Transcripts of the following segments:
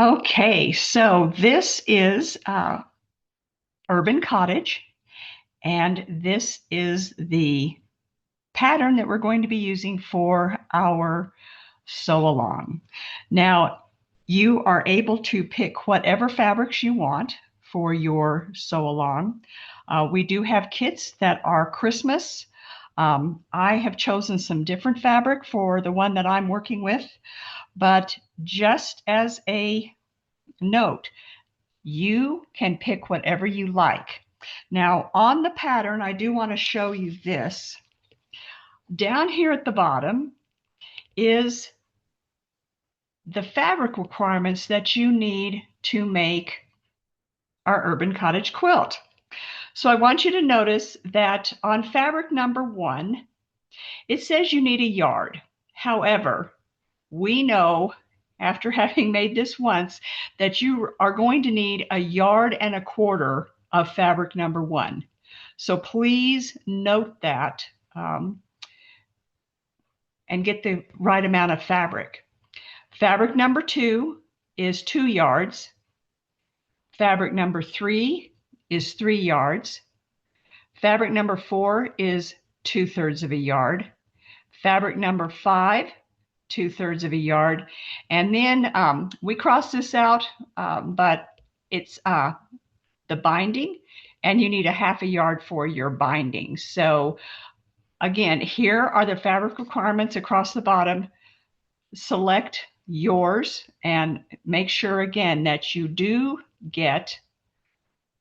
Okay, so this is Urban Cottage, and this is the pattern that we're going to be using for our sew along. Now, you are able to pick whatever fabrics you want for your sew along. We do have kits that are Christmas. I have chosen some different fabric for the one that I'm working with, but just as a note, you can pick whatever you like. Now, on the pattern, I do want to show you this. Down here at the bottom is the fabric requirements that you need to make our Urban Cottage quilt. So I want you to notice that on fabric number 1, it says you need a yard. However, we know after having made this once that you are going to need a yard and a quarter of fabric number 1. So please note that and get the right amount of fabric. Fabric number 2 is 2 yards. Fabric number 3 is 3 yards. Fabric number 4 is 2/3 of a yard. Fabric number 5, 2/3 of a yard. And then we cross this out, but it's the binding, and you need a 1/2 yard for your binding. So again, here are the fabric requirements across the bottom. Select yours and make sure again that you do get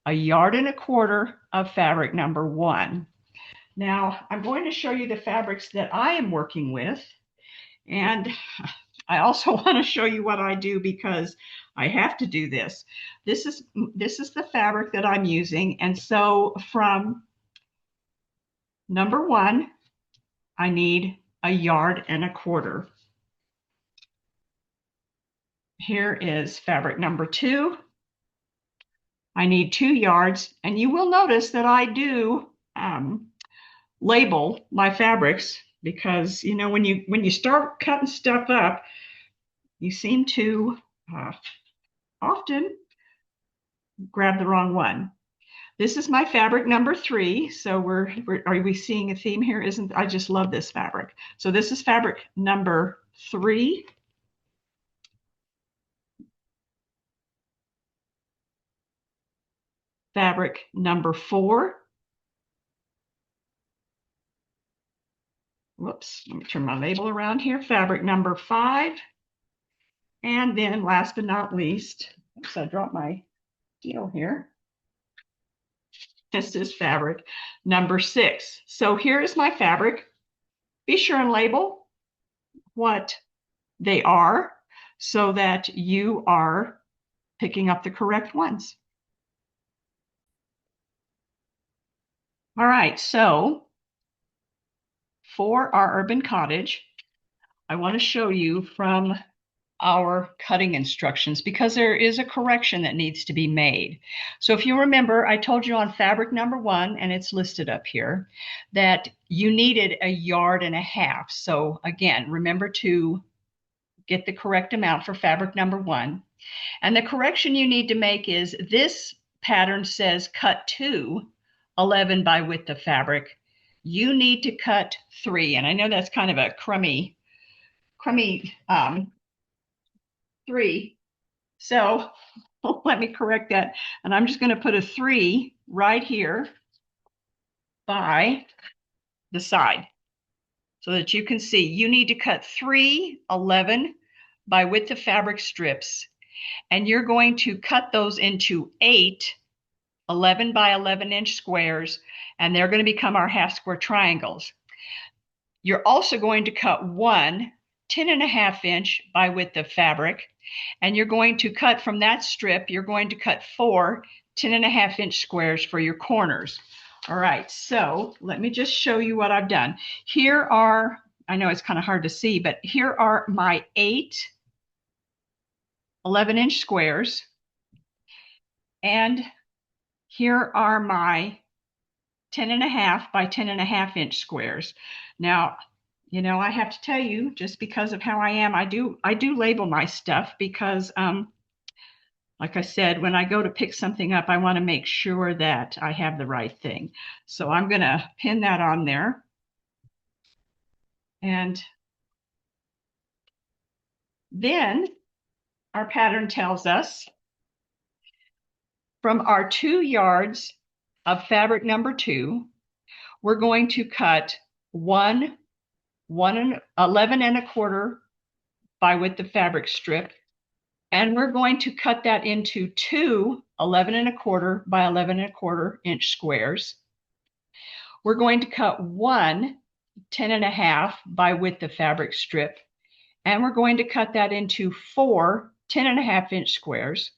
a yard and a quarter of fabric number 1. Now I'm going to show you the fabrics that I am working with, and I also want to show you what I do because I have to do this. This is the fabric that I'm using, and so from number 1, I need a yard and a quarter. Here is fabric number 2. I need 2 yards, and you will notice that I do label my fabrics because when you start cutting stuff up, you seem to often grab the wrong one. This is my fabric number 3. So are we seeing a theme here? I just love this fabric. So this is fabric number 3. Fabric number 4. Whoops, let me turn my label around here. Fabric number 5. And then last but not least, oops, I dropped my deal here. This is fabric number 6. So here is my fabric. Be sure and label what they are so that you are picking up the correct ones. All right, so for our urban cottage, I want to show you from our cutting instructions because there is a correction that needs to be made. So if you remember, I told you on fabric number 1, and it's listed up here, that you needed a yard and a half. So again, remember to get the correct amount for fabric number 1. And the correction you need to make is this pattern says cut 2, 11 by width of fabric. You need to cut 3. And I know that's kind of a crummy 3. So let me correct that. And I'm just going to put a 3 right here by the side so that you can see you need to cut 3 11 by width of fabric strips. And you're going to cut those into 8 11 by 11 inch squares, and they're going to become our half square triangles. You're also going to cut 1 10.5 inch by width of fabric, and you're going to cut from that strip, you're going to cut 4 10.5 inch squares for your corners. All right, so let me just show you what I've done. Here are, I know it's kind of hard to see, but here are my 8 11 inch squares, and here are my 10.5 by 10.5 inch squares. Now, I have to tell you, just because of how I am, I do label my stuff because like I said, when I go to pick something up, I want to make sure that I have the right thing. So I'm going to pin that on there. And then our pattern tells us from our 2 yards of fabric number 2, we're going to cut 11 and a quarter by width of fabric strip. And we're going to cut that into 2 11 and a quarter by 11 and a quarter inch squares. We're going to cut 1 10 and a half by width of fabric strip. And we're going to cut that into 4 10 and a half inch squares.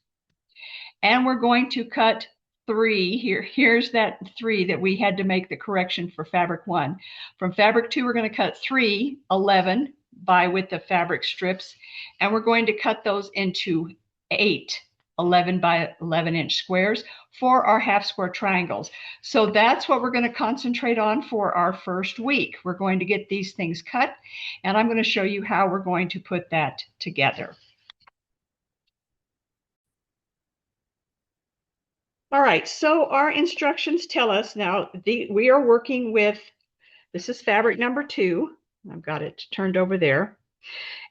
And we're going to cut 3 here. Here's that 3 that we had to make the correction for fabric 1. From fabric 2, we're going to cut 3 11 by width of fabric strips, and we're going to cut those into 8 11 by 11 inch squares for our half square triangles. So that's what we're going to concentrate on for our first week. We're going to get these things cut, and I'm going to show you how we're going to put that together. All right, so our instructions tell us now we are working with, this is fabric number 2. I've got it turned over there.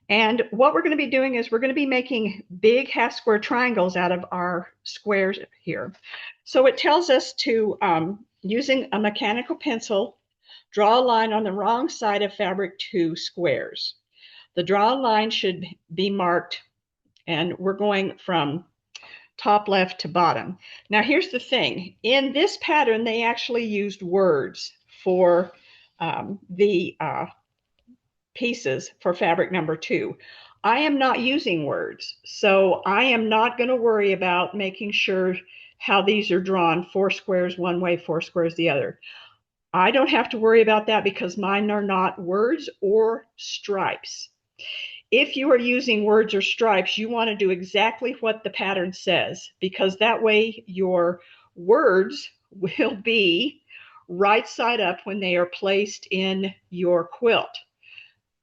And what we're going to be doing is we're going to be making big half square triangles out of our squares here. So it tells us to, using a mechanical pencil, draw a line on the wrong side of fabric 2 squares. The draw line should be marked, and we're going from top left to bottom. Now here's the thing. In this pattern, they actually used words for the pieces for fabric number 2. I am not using words, so I am not going to worry about making sure how these are drawn, 4 squares one way, 4 squares the other. I don't have to worry about that because mine are not words or stripes. If you are using words or stripes, you want to do exactly what the pattern says, because that way your words will be right side up when they are placed in your quilt.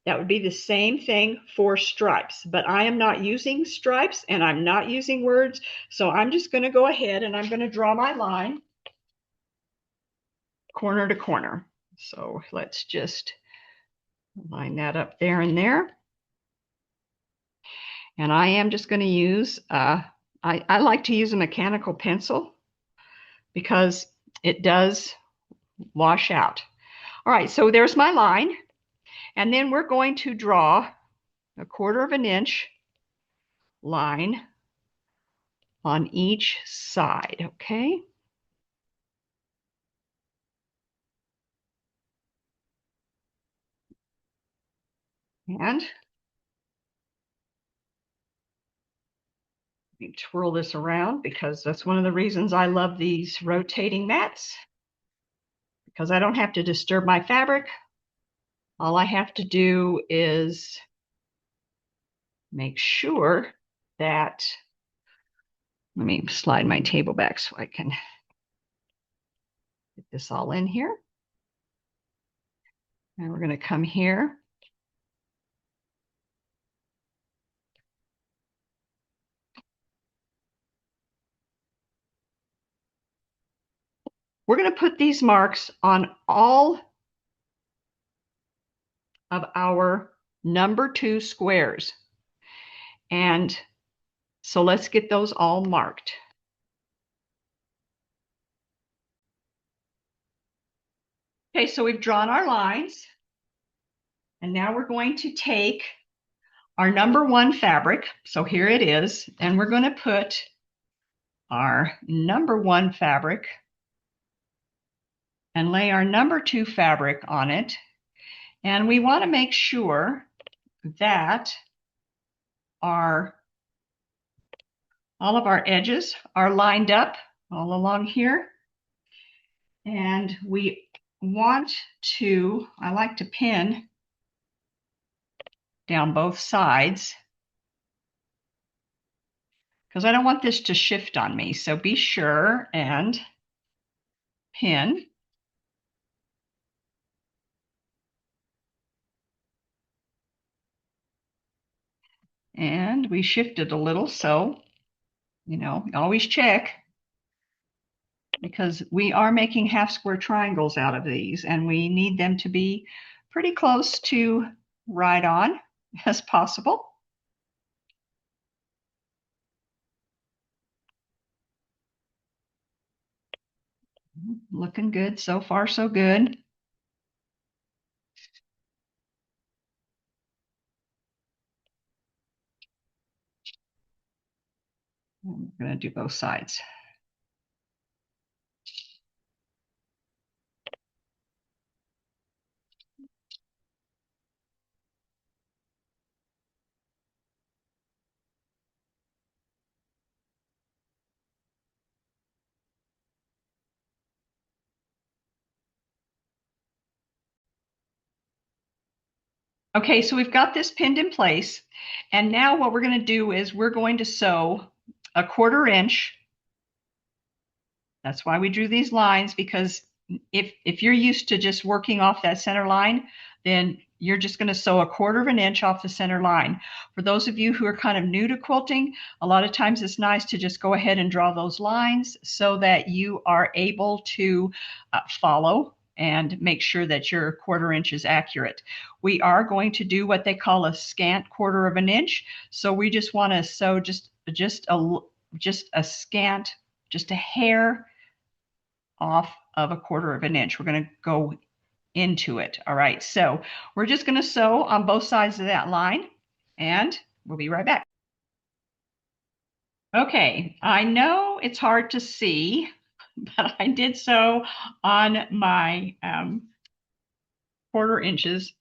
That would be the same thing for stripes, but I am not using stripes and I'm not using words. So I'm just going to go ahead and I'm going to draw my line corner to corner. So let's just line that up there and there. And I am just going to use, I like to use a mechanical pencil because it does wash out. All right, so there's my line. And then we're going to draw a 1/4 of an inch line on each side, okay? And let me twirl this around because that's one of the reasons I love these rotating mats, because I don't have to disturb my fabric. All I have to do is make sure that, let me slide my table back so I can get this all in here. And we're going to come here. We're going to put these marks on all of our number 2 squares. And so let's get those all marked. Okay, so we've drawn our lines. And now we're going to take our number 1 fabric. So here it is. And we're going to put our number 1 fabric and lay our number 2 fabric on it. And we want to make sure that all of our edges are lined up all along here. And we want to, I like to pin down both sides because I don't want this to shift on me. So be sure and pin. And we shifted a little, so always check, because we are making half square triangles out of these, and we need them to be pretty close to right on as possible. Looking good so far, so good. I'm going to do both sides. Okay, so we've got this pinned in place. And now what we're going to do is we're going to sew a 1/4 inch. That's why we drew these lines, because if you're used to just working off that center line, then you're just going to sew a 1/4 inch off the center line. For those of you who are kind of new to quilting, a lot of times it's nice to just go ahead and draw those lines so that you are able to follow and make sure that your 1/4 inch is accurate. We are going to do what they call a scant 1/4 inch. So we just want to sew just a scant, just a hair off of a 1/4 inch. We're going to go into it. All right, so we're just going to sew on both sides of that line, and we'll be right back. Okay, I know it's hard to see, but I did sew on my 1/4 inches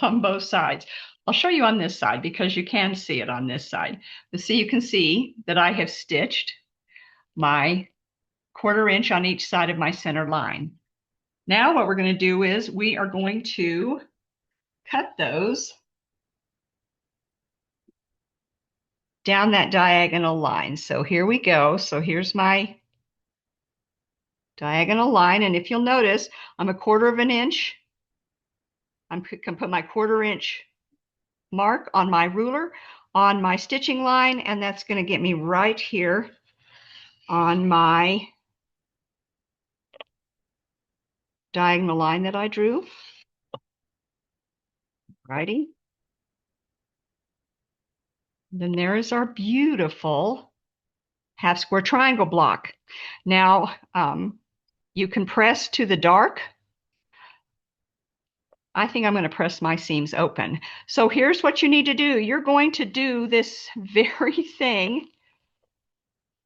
on both sides. I'll show you on this side because you can see it on this side. But see, you can see that I have stitched my 1/4 inch on each side of my center line. Now what we're going to do is we are going to cut those down that diagonal line. So here we go. So here's my diagonal line. And if you'll notice, I'm a 1/4 inch. I'm going to put my 1/4 inch mark on my ruler on my stitching line, and that's going to get me right here on my diagonal line that I drew. Righty. Then there is our beautiful half square triangle block. Now, you can press to the dark. I think I'm going to press my seams open. So here's what you need to do. You're going to do this very thing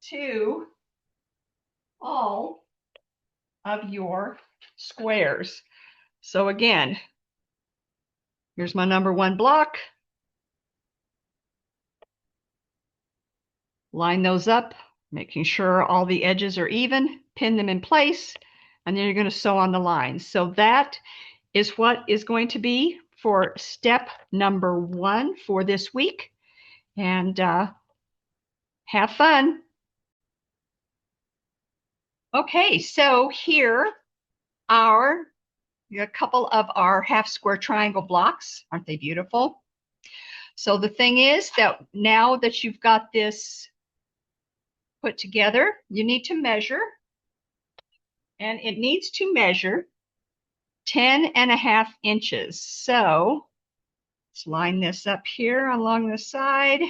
to all of your squares. So again, here's my number 1 block. Line those up, making sure all the edges are even, pin them in place, and then you're going to sew on the lines. So that is what is going to be for step number 1 for this week. And have fun. Okay, so here are a couple of our half square triangle blocks. Aren't they beautiful? So the thing is that now that you've got this put together, you need to measure, and it needs to measure 10.5 inches. So let's line this up here along the side.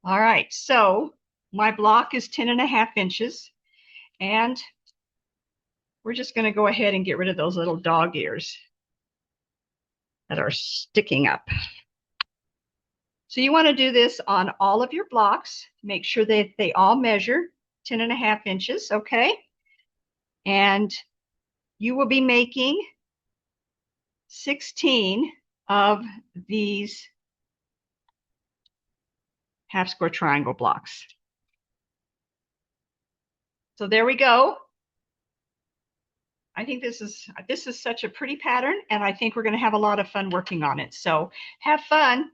All right, so my block is 10.5 inches, and we're just going to go ahead and get rid of those little dog ears that are sticking up. So you want to do this on all of your blocks. Make sure that they all measure 10.5 inches, okay? And you will be making 16 of these half square triangle blocks. So there we go. I think this is such a pretty pattern, and I think we're going to have a lot of fun working on it. So have fun.